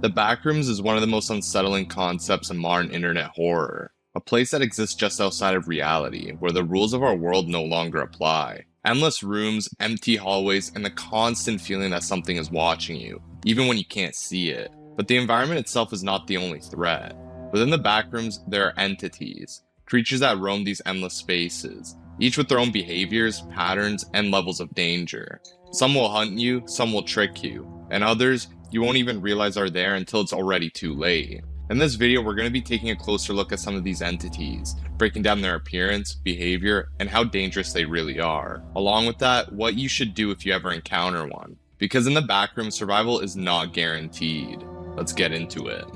The Backrooms is one of the most unsettling concepts in modern internet horror, a place that exists just outside of reality, where the rules of our world no longer apply. Endless rooms, empty hallways, and the constant feeling that something is watching you, even when you can't see it. But the environment itself is not the only threat. Within the Backrooms, there are entities, creatures that roam these endless spaces, each with their own behaviors, patterns, and levels of danger. Some will hunt you, some will trick you, and others you won't even realize are there until it's already too late. In this video, we're going to be taking a closer look at some of these entities, breaking down their appearance, behavior, and how dangerous they really are. Along with that, what you should do if you ever encounter one. Because in the backroom, survival is not guaranteed. Let's get into it.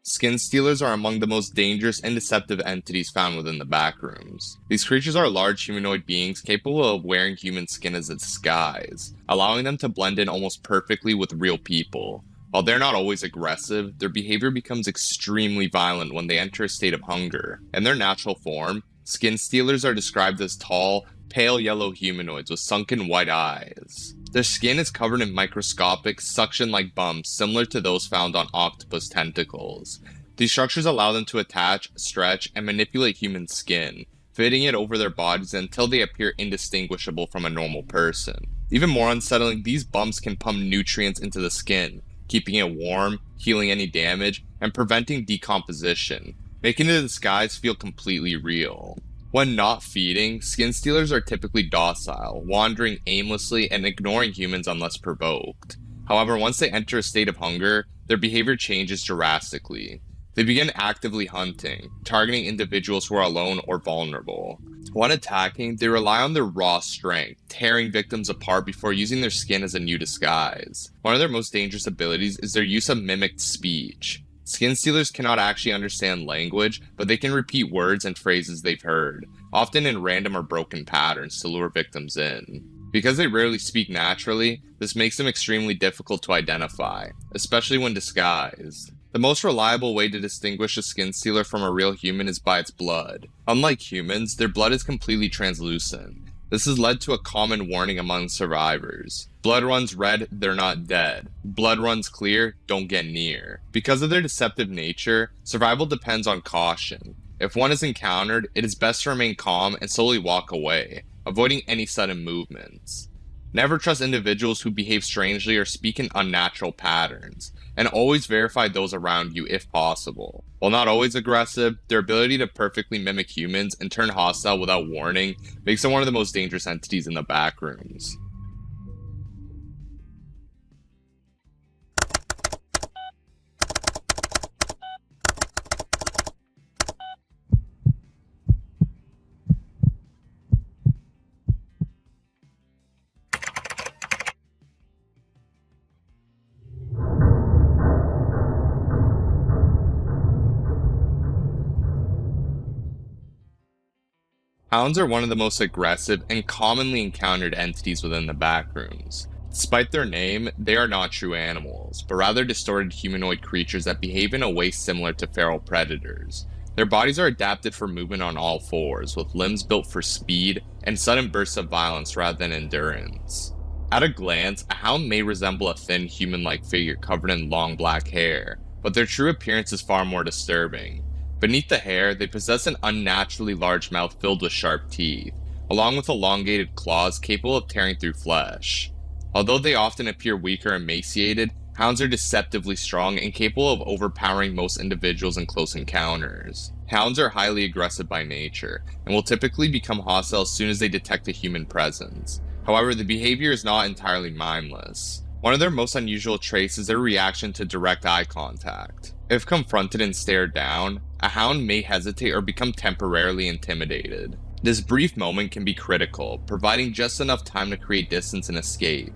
Skin stealers are among the most dangerous and deceptive entities found within the backrooms. These creatures are large humanoid beings capable of wearing human skin as a disguise, allowing them to blend in almost perfectly with real people. While they're not always aggressive, their behavior becomes extremely violent when they enter a state of hunger. In their natural form, skin stealers are described as tall, pale yellow humanoids with sunken white eyes. Their skin is covered in microscopic, suction-like bumps similar to those found on octopus tentacles. These structures allow them to attach, stretch, and manipulate human skin, fitting it over their bodies until they appear indistinguishable from a normal person. Even more unsettling, these bumps can pump nutrients into the skin, keeping it warm, healing any damage, and preventing decomposition, making the disguise feel completely real. When not feeding, skin stealers are typically docile, wandering aimlessly and ignoring humans unless provoked. However, once they enter a state of hunger, their behavior changes drastically. They begin actively hunting, targeting individuals who are alone or vulnerable. When attacking, they rely on their raw strength, tearing victims apart before using their skin as a new disguise. One of their most dangerous abilities is their use of mimicked speech. Skin stealers cannot actually understand language, but they can repeat words and phrases they've heard, often in random or broken patterns to lure victims in. Because they rarely speak naturally, this makes them extremely difficult to identify, especially when disguised. The most reliable way to distinguish a skin stealer from a real human is by its blood. Unlike humans, their blood is completely translucent. This has led to a common warning among survivors. Blood runs red, they're not dead. Blood runs clear, don't get near. Because of their deceptive nature, survival depends on caution. If one is encountered, it is best to remain calm and slowly walk away, avoiding any sudden movements. Never trust individuals who behave strangely or speak in unnatural patterns, and always verify those around you if possible. While not always aggressive, their ability to perfectly mimic humans and turn hostile without warning makes them one of the most dangerous entities in the backrooms. Hounds are one of the most aggressive and commonly encountered entities within the backrooms. Despite their name, they are not true animals, but rather distorted humanoid creatures that behave in a way similar to feral predators. Their bodies are adapted for movement on all fours, with limbs built for speed and sudden bursts of violence rather than endurance. At a glance, a hound may resemble a thin human-like figure covered in long black hair, but their true appearance is far more disturbing. Beneath the hair, they possess an unnaturally large mouth filled with sharp teeth, along with elongated claws capable of tearing through flesh. Although they often appear weaker and emaciated, hounds are deceptively strong and capable of overpowering most individuals in close encounters. Hounds are highly aggressive by nature, and will typically become hostile as soon as they detect a human presence. However, the behavior is not entirely mindless. One of their most unusual traits is their reaction to direct eye contact. If confronted and stared down, a hound may hesitate or become temporarily intimidated. This brief moment can be critical, providing just enough time to create distance and escape.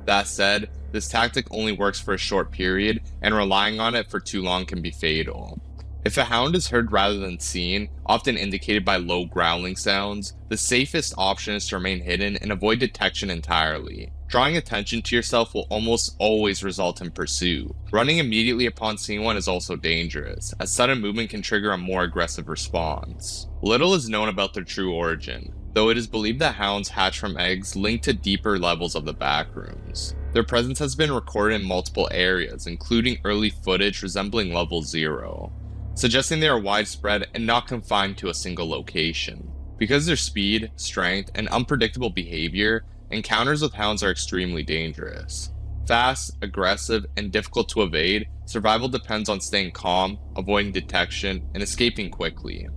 That said, this tactic only works for a short period, and relying on it for too long can be fatal. If a hound is heard rather than seen, often indicated by low growling sounds, the safest option is to remain hidden and avoid detection entirely. Drawing attention to yourself will almost always result in pursuit. Running immediately upon seeing one is also dangerous, as sudden movement can trigger a more aggressive response. Little is known about their true origin, though it is believed that hounds hatch from eggs linked to deeper levels of the Backrooms. Their presence has been recorded in multiple areas, including early footage resembling level 0, suggesting they are widespread and not confined to a single location. Because of their speed, strength, and unpredictable behavior, encounters with hounds are extremely dangerous. Fast, aggressive, and difficult to evade, survival depends on staying calm, avoiding detection, and escaping quickly.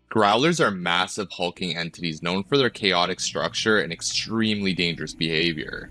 Growlers are massive hulking entities known for their chaotic structure and extremely dangerous behavior.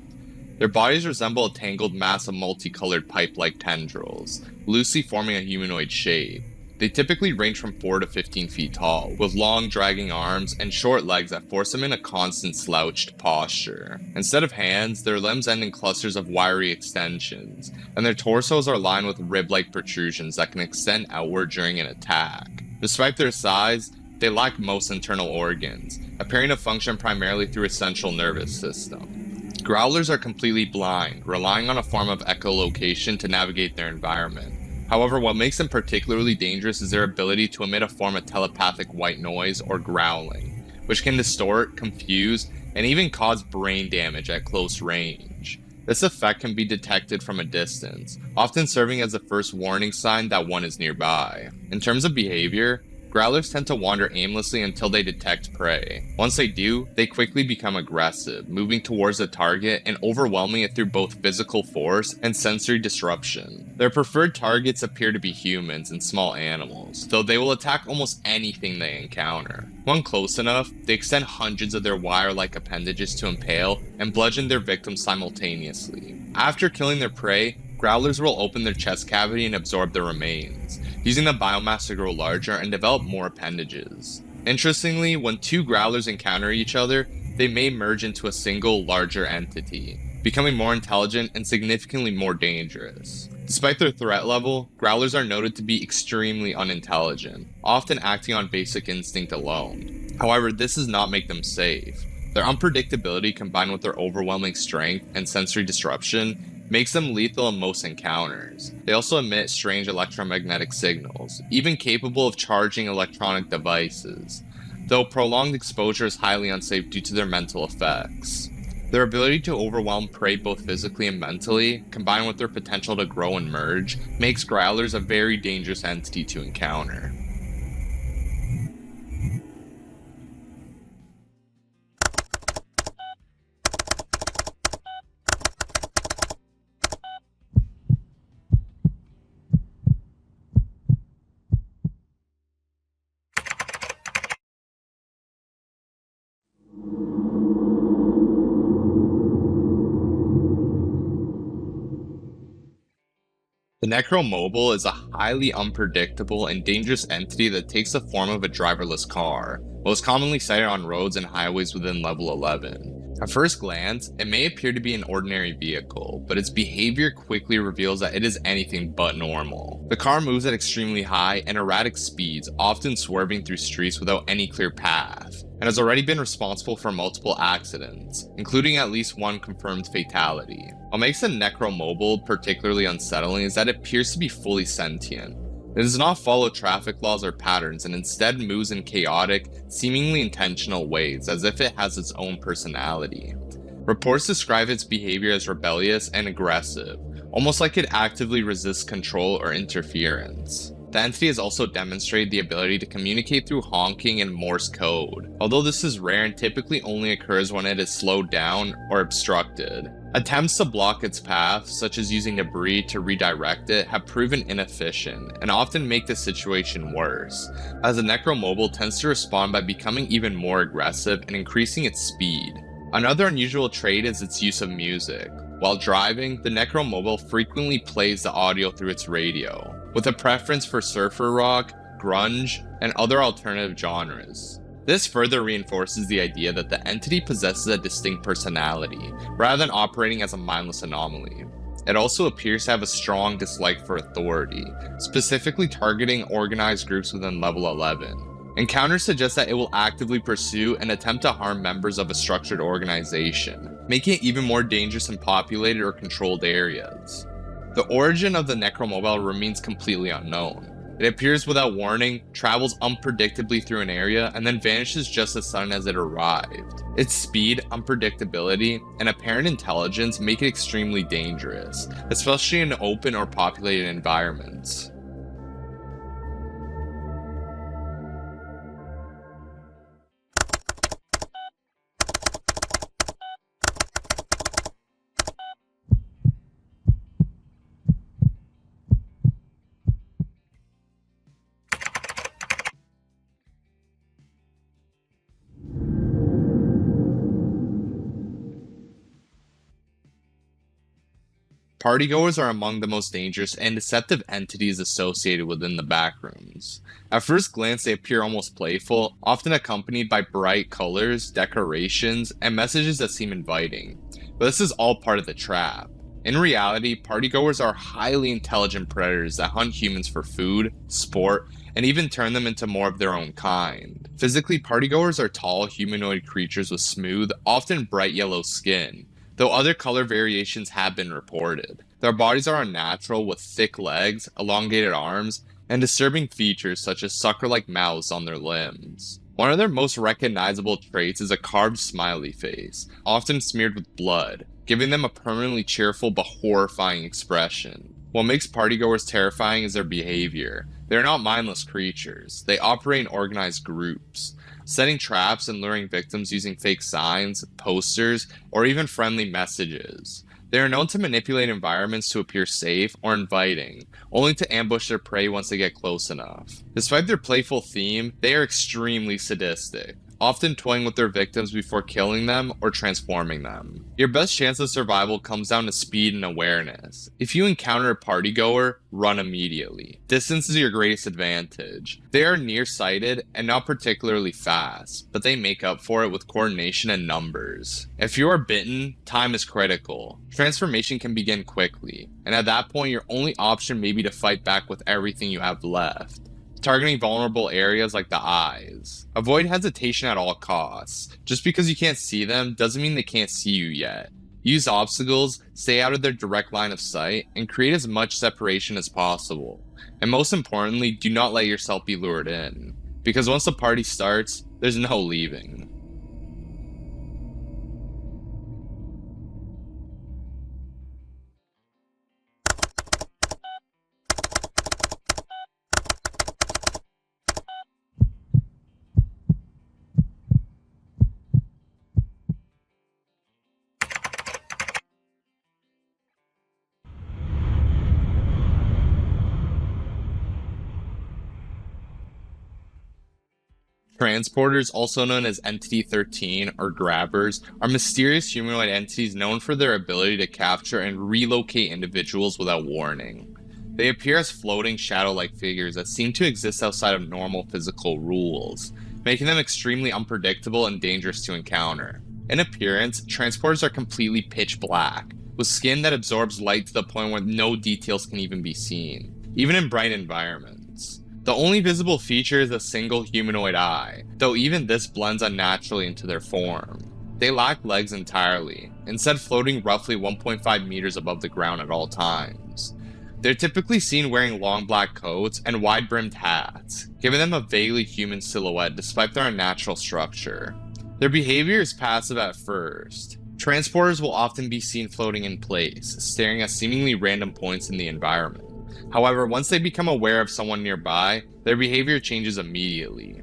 Their bodies resemble a tangled mass of multicolored pipe-like tendrils, loosely forming a humanoid shape. They typically range from 4 to 15 feet tall, with long dragging arms and short legs that force them in a constant slouched posture. Instead of hands, their limbs end in clusters of wiry extensions, and their torsos are lined with rib-like protrusions that can extend outward during an attack. Despite their size, they lack most internal organs, appearing to function primarily through a central nervous system. Growlers are completely blind, relying on a form of echolocation to navigate their environment. However, what makes them particularly dangerous is their ability to emit a form of telepathic white noise or growling, which can distort, confuse, and even cause brain damage at close range. This effect can be detected from a distance, often serving as the first warning sign that one is nearby. In terms of behavior, growlers tend to wander aimlessly until they detect prey. Once they do, they quickly become aggressive, moving towards the target and overwhelming it through both physical force and sensory disruption. Their preferred targets appear to be humans and small animals, though they will attack almost anything they encounter. When close enough, they extend hundreds of their wire-like appendages to impale and bludgeon their victims simultaneously. After killing their prey, growlers will open their chest cavity and absorb the remains, using the biomass to grow larger and develop more appendages. Interestingly, when two growlers encounter each other, they may merge into a single, larger entity, becoming more intelligent and significantly more dangerous. Despite their threat level, growlers are noted to be extremely unintelligent, often acting on basic instinct alone. However, this does not make them safe. Their unpredictability combined with their overwhelming strength and sensory disruption makes them lethal in most encounters. They also emit strange electromagnetic signals, even capable of charging electronic devices, though prolonged exposure is highly unsafe due to their mental effects. Their ability to overwhelm prey both physically and mentally, combined with their potential to grow and merge, makes growlers a very dangerous entity to encounter. The Necromobile is a highly unpredictable and dangerous entity that takes the form of a driverless car, most commonly sighted on roads and highways within level 11. At first glance, it may appear to be an ordinary vehicle, but its behavior quickly reveals that it is anything but normal. The car moves at extremely high and erratic speeds, often swerving through streets without any clear path, and has already been responsible for multiple accidents, including at least one confirmed fatality. What makes the Necromobile particularly unsettling is that it appears to be fully sentient. It does not follow traffic laws or patterns and instead moves in chaotic, seemingly intentional ways as if it has its own personality. Reports describe its behavior as rebellious and aggressive, almost like it actively resists control or interference. The entity has also demonstrated the ability to communicate through honking and Morse code, although this is rare and typically only occurs when it is slowed down or obstructed. Attempts to block its path, such as using debris to redirect it, have proven inefficient and often make the situation worse, as the Necromobile tends to respond by becoming even more aggressive and increasing its speed. Another unusual trait is its use of music. While driving, the Necromobile frequently plays the audio through its radio, with a preference for surfer rock, grunge, and other alternative genres. This further reinforces the idea that the entity possesses a distinct personality, rather than operating as a mindless anomaly. It also appears to have a strong dislike for authority, specifically targeting organized groups within level 11. Encounters suggest that it will actively pursue and attempt to harm members of a structured organization, making it even more dangerous in populated or controlled areas. The origin of the Necromobile remains completely unknown. It appears without warning, travels unpredictably through an area, and then vanishes just as sudden as it arrived. Its speed, unpredictability, and apparent intelligence make it extremely dangerous, especially in open or populated environments. Partygoers are among the most dangerous and deceptive entities associated within the Backrooms. At first glance, they appear almost playful, often accompanied by bright colors, decorations, and messages that seem inviting. But this is all part of the trap. In reality, partygoers are highly intelligent predators that hunt humans for food, sport, and even turn them into more of their own kind. Physically, partygoers are tall, humanoid creatures with smooth, often bright yellow skin, though other color variations have been reported. Their bodies are unnatural with thick legs, elongated arms, and disturbing features such as sucker-like mouths on their limbs. One of their most recognizable traits is a carved smiley face, often smeared with blood, giving them a permanently cheerful but horrifying expression. What makes partygoers terrifying is their behavior. They are not mindless creatures. They operate in organized groups, setting traps and luring victims using fake signs, posters, or even friendly messages. They are known to manipulate environments to appear safe or inviting, only to ambush their prey once they get close enough. Despite their playful theme, they are extremely sadistic, often toying with their victims before killing them or transforming them. Your best chance of survival comes down to speed and awareness. If you encounter a partygoer, run immediately. Distance is your greatest advantage. They are nearsighted and not particularly fast, but they make up for it with coordination and numbers. If you are bitten, time is critical. Transformation can begin quickly, and at that point your only option may be to fight back with everything you have left, targeting vulnerable areas like the eyes. Avoid hesitation at all costs. Just because you can't see them doesn't mean they can't see you yet. Use obstacles, stay out of their direct line of sight, and create as much separation as possible. And most importantly, do not let yourself be lured in, because once the party starts, there's no leaving. Transporters, also known as Entity 13 or Grabbers, are mysterious humanoid entities known for their ability to capture and relocate individuals without warning. They appear as floating shadow-like figures that seem to exist outside of normal physical rules, making them extremely unpredictable and dangerous to encounter. In appearance, transporters are completely pitch black, with skin that absorbs light to the point where no details can even be seen, even in bright environments. The only visible feature is a single humanoid eye, though even this blends unnaturally into their form. They lack legs entirely, instead floating roughly 1.5 meters above the ground at all times. They're typically seen wearing long black coats and wide-brimmed hats, giving them a vaguely human silhouette despite their unnatural structure. Their behavior is passive at first. Transporters will often be seen floating in place, staring at seemingly random points in the environment. However, once they become aware of someone nearby, their behavior changes immediately.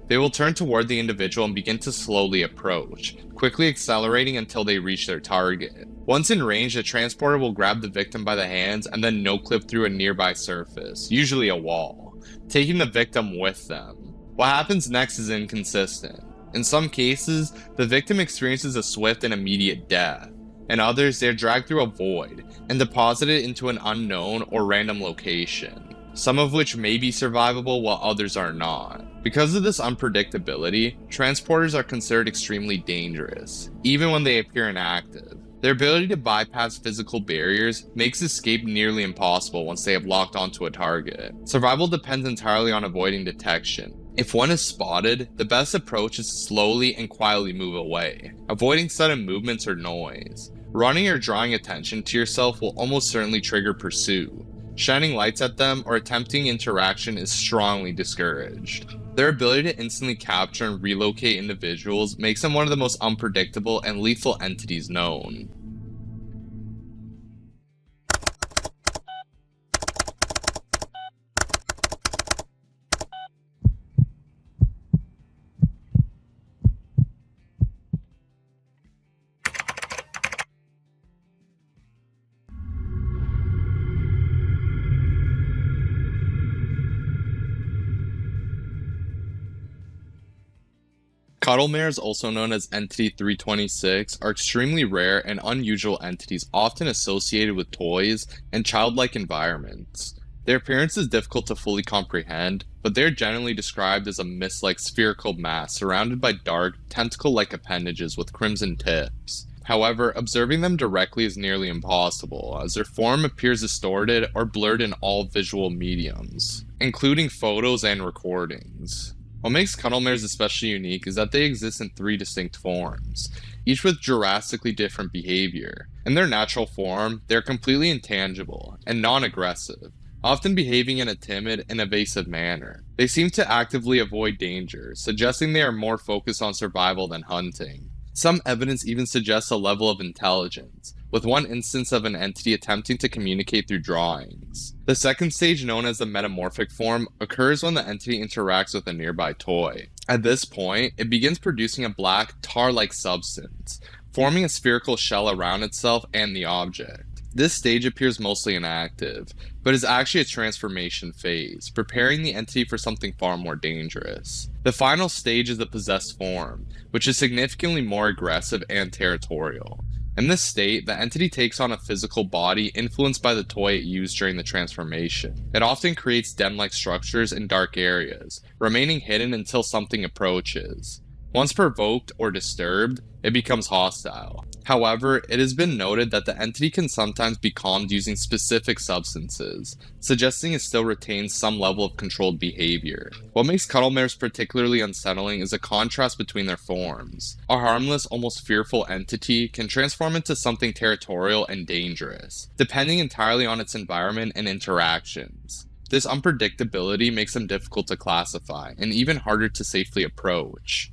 They will turn toward the individual and begin to slowly approach, quickly accelerating until they reach their target. Once in range, the transporter will grab the victim by the hands and then no-clip through a nearby surface, usually a wall, taking the victim with them. What happens next is inconsistent. In some cases, the victim experiences a swift and immediate death. In others, they are dragged through a void and deposited into an unknown or random location, some of which may be survivable while others are not. Because of this unpredictability, transporters are considered extremely dangerous, even when they appear inactive. Their ability to bypass physical barriers makes escape nearly impossible once they have locked onto a target. Survival depends entirely on avoiding detection. If one is spotted, the best approach is to slowly and quietly move away, avoiding sudden movements or noise. Running or drawing attention to yourself will almost certainly trigger pursuit. Shining lights at them or attempting interaction is strongly discouraged. Their ability to instantly capture and relocate individuals makes them one of the most unpredictable and lethal entities known. Cuttlemares, also known as Entity 326, are extremely rare and unusual entities often associated with toys and childlike environments. Their appearance is difficult to fully comprehend, but they are generally described as a mist-like spherical mass surrounded by dark, tentacle-like appendages with crimson tips. However, observing them directly is nearly impossible, as their form appears distorted or blurred in all visual mediums, including photos and recordings. What makes cuttlemares especially unique is that they exist in 3 distinct forms, each with drastically different behavior. In their natural form, they are completely intangible and non-aggressive, often behaving in a timid and evasive manner. They seem to actively avoid danger, suggesting they are more focused on survival than hunting. Some evidence even suggests a level of intelligence, with one instance of an entity attempting to communicate through drawings. The second stage, known as the metamorphic form, occurs when the entity interacts with a nearby toy. At this point, it begins producing a black, tar-like substance, forming a spherical shell around itself and the object. This stage appears mostly inactive, but is actually a transformation phase, preparing the entity for something far more dangerous. The final stage is the possessed form, which is significantly more aggressive and territorial. In this state, the entity takes on a physical body influenced by the toy it used during the transformation. It often creates den-like structures in dark areas, remaining hidden until something approaches. Once provoked or disturbed, it becomes hostile. However, it has been noted that the entity can sometimes be calmed using specific substances, suggesting it still retains some level of controlled behavior. What makes cuttlemares particularly unsettling is a contrast between their forms. A harmless, almost fearful entity can transform into something territorial and dangerous, depending entirely on its environment and interactions. This unpredictability makes them difficult to classify, and even harder to safely approach.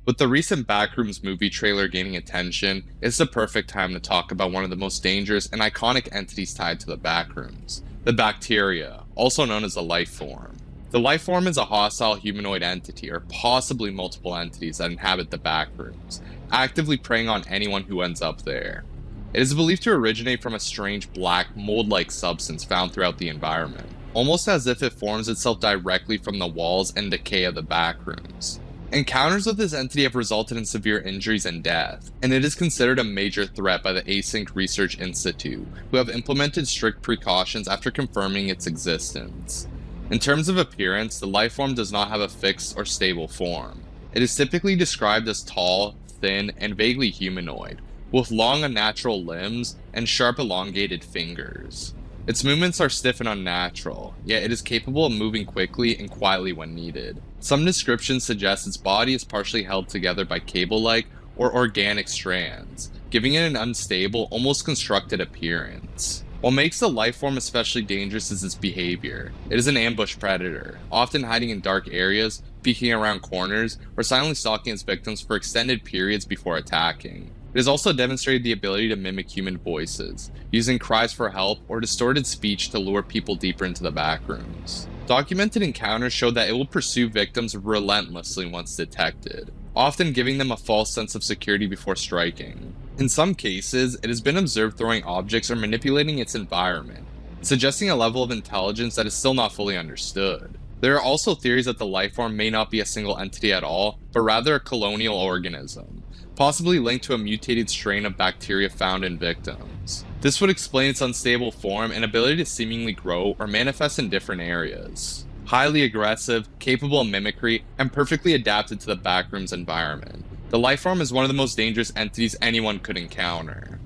With the recent Backrooms movie trailer gaining attention, it's the perfect time to talk about one of the most dangerous and iconic entities tied to the Backrooms, the bacteria, also known as the life form. The life form is a hostile humanoid entity, or possibly multiple entities that inhabit the Backrooms, actively preying on anyone who ends up there. It is believed to originate from a strange black, mold-like substance found throughout the environment, almost as if it forms itself directly from the walls and decay of the Backrooms. Encounters with this entity have resulted in severe injuries and death, and it is considered a major threat by the Async Research Institute, who have implemented strict precautions after confirming its existence. In terms of appearance, the lifeform does not have a fixed or stable form. It is typically described as tall, thin, and vaguely humanoid, with long unnatural limbs and sharp elongated fingers. Its movements are stiff and unnatural, yet it is capable of moving quickly and quietly when needed. Some descriptions suggest its body is partially held together by cable-like or organic strands, giving it an unstable, almost constructed appearance. What makes the lifeform especially dangerous is its behavior. It is an ambush predator, often hiding in dark areas, peeking around corners, or silently stalking its victims for extended periods before attacking. It has also demonstrated the ability to mimic human voices, using cries for help or distorted speech to lure people deeper into the backrooms. Documented encounters show that it will pursue victims relentlessly once detected, often giving them a false sense of security before striking. In some cases, it has been observed throwing objects or manipulating its environment, suggesting a level of intelligence that is still not fully understood. There are also theories that the lifeform may not be a single entity at all, but rather a colonial organism, possibly linked to a mutated strain of bacteria found in victims. This would explain its unstable form and ability to seemingly grow or manifest in different areas. Highly aggressive, capable of mimicry, and perfectly adapted to the Backrooms environment, the lifeform is one of the most dangerous entities anyone could encounter.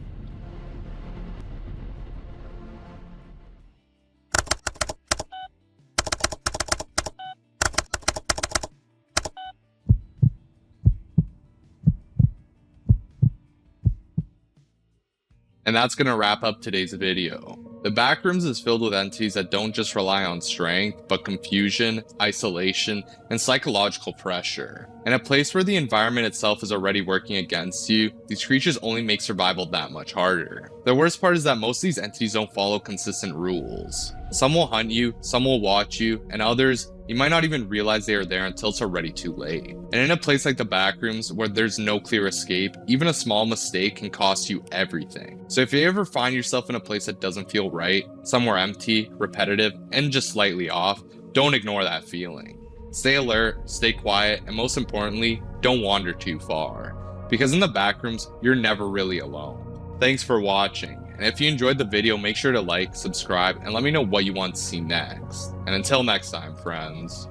And that's going to wrap up today's video. The Backrooms is filled with entities that don't just rely on strength, but confusion, isolation, and psychological pressure. In a place where the environment itself is already working against you, these creatures only make survival that much harder. The worst part is that most of these entities don't follow consistent rules. Some will hunt you, some will watch you, and others, you might not even realize they are there until it's already too late. And in a place like the Backrooms, where there's no clear escape, even a small mistake can cost you everything. So if you ever find yourself in a place that doesn't feel right, somewhere empty, repetitive, and just slightly off, don't ignore that feeling. Stay alert, stay quiet, and most importantly, don't wander too far. Because in the Backrooms, you're never really alone. Thanks for watching, and if you enjoyed the video, make sure to like, subscribe, and let me know what you want to see next. And until next time, friends.